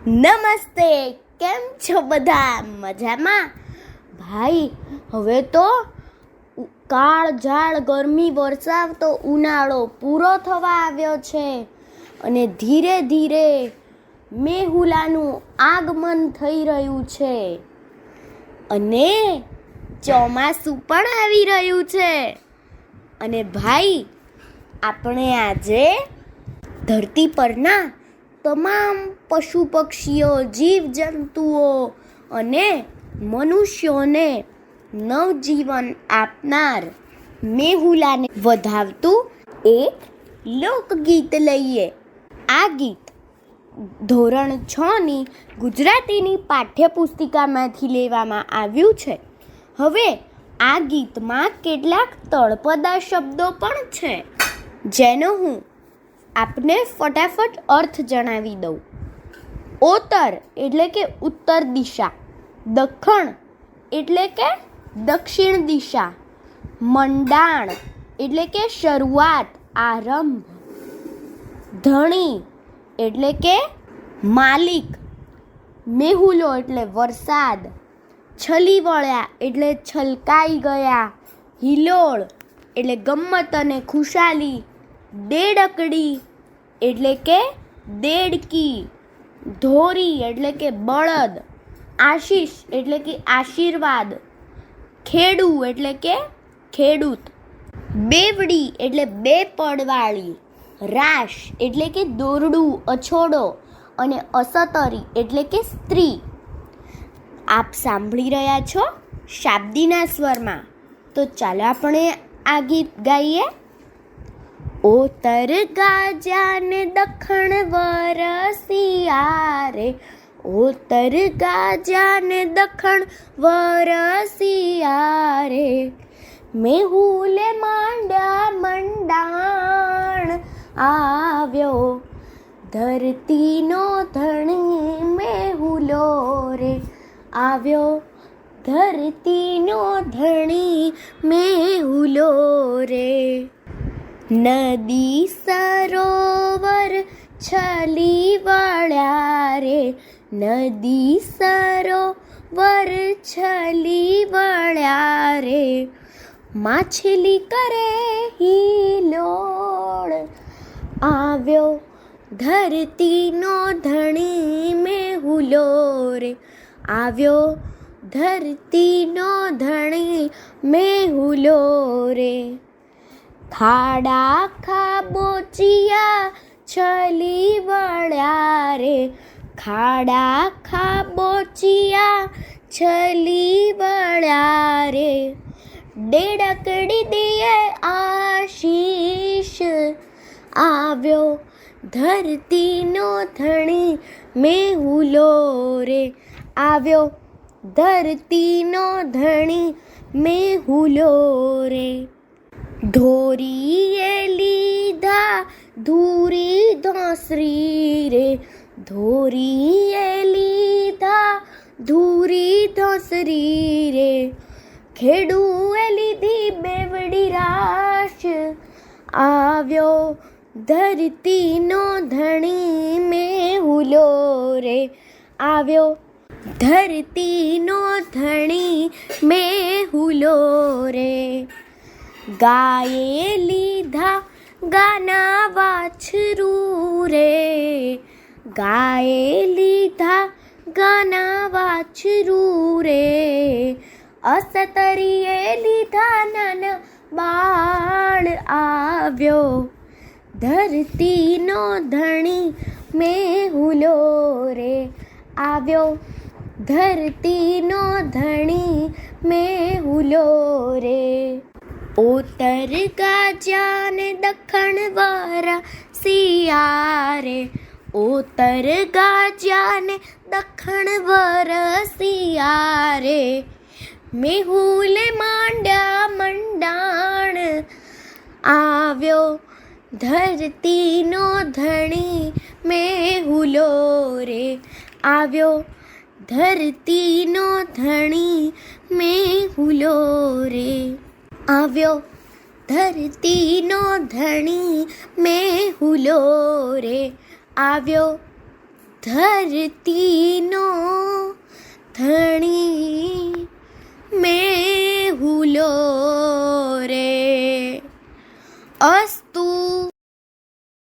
નમસ્તે, કેમ છો બધા? મજામાં? ભાઈ, હવે તો કાળઝાળ ગરમી વરસાવતો ઉનાળો પૂરો થવા આવ્યો છે અને ધીરે ધીરે મેહુલાનું આગમન થઈ રહ્યું છે અને ચોમાસું પણ આવી રહ્યું છે. અને ભાઈ, આપણે આજે ધરતી પરના તમામ પશુ પક્ષીઓ, જીવજંતુઓ અને મનુષ્યોને નવજીવન આપનાર મેહુલાને વધાવતું એક લોકગીત લઈએ. આ ગીત ધોરણ 6ની ગુજરાતીની પાઠ્યપુસ્તિકામાંથી લેવામાં આવ્યું છે. હવે આ ગીતમાં કેટલાક તળપદા શબ્દો પણ છે, જેનો હું આપને ફટાફટ અર્થ જણાવી દઉં. ઓતર એટલે કે ઉત્તર દિશા, દખણ એટલે કે દક્ષિણ દિશા, મંડાણ એટલે કે શરૂઆત, આરંભ, ધણી એટલે કે માલિક, મેહુલો એટલે વરસાદ, છલી વળ્યા એટલે છલકાઈ ગયા, હિલોળ એટલે ગમ્મત અને ખુશાલી, દેડકડી એટલે કે દેડકી, ધોરી એટલે કે બળદ, આશીષ એટલે કે આશીર્વાદ, ખેડૂ એટલે કે ખેડૂત, બેવડી એટલે બે પડવાળી, રાશ એટલે કે દોરડું, અછોડો અને અસતરી એટલે કે સ્ત્રી. આપ સાંભળી રહ્યા છો શાબ્દીના સ્વરમાં. તો ચાલો આપણે આ ગીત ગાઈએ. ઓતર ગાજા ને દખણ વરસિયા રે, ઓતર ગાજા ને દખણ વરસિયા રે, મેહુલે માંડ્યા મંડાણ આવ્યો, ધરતીનો ધણી મેહુલો રે આવ્યો, ધરતીનો ધણી મેહુલો રે. નદી સરોવર છલી વળ્યા રે, નદી સરોવર છલી વળ્યા રે, માછલી કરે હિલોળ આવ્યો, ધરતીનો ધણી મેહુલો રે આવ્યો, ધરતીનો ધણી મેહુલો રે. ખાડા ખાબોચિયા છલી વળ્યા રે, ખાડા ખાબોચિયા છલી વળ્યા રે, દેડકડી દિયે આશીષ આવ્યો, ધરતીનો ધણી મેહુલો રે આવ્યો, ધરતીનો ધણી મેહુલો રે. ધોરીએ લીધા ધૂરી ધોંસરી રે, ધોરીએ લીધા ધૂરી ધોંસરી રે, ખેડૂએ લીધી બેવડી રાશ આવ્યો, ધરતીનો ધણી મેહુલો રે આવ્યો, ધરતીનો ધણી મેહુલો રે. ગાયે લીધા ગાના વાછરું રે, ગાયે લીધા ગાના વાછરું રે, અસતરીએ લીધા નાના બાળ આવ્યો, ધરતીનો ધણી મેહુલો રે આવ્યો, ધરતીનો ધણી મેહુલો રે. ઓતર ગાજા ને દખણ વરસિયા રે, ઓતર ગાજા ને દખણ વરસિયા રે, મેહુલે માંડ્યા મંડાણ આવ્યો, ધરતીનો ધણી મેહુલો રે આવ્યો, ધરતીનો ધણી મેહુલો રે આવ્યો, ધરતીનો ધણી મેહુલો રે આવ્યો, ધરતીનો ધણી મેં હુલો રે. અસ્તુ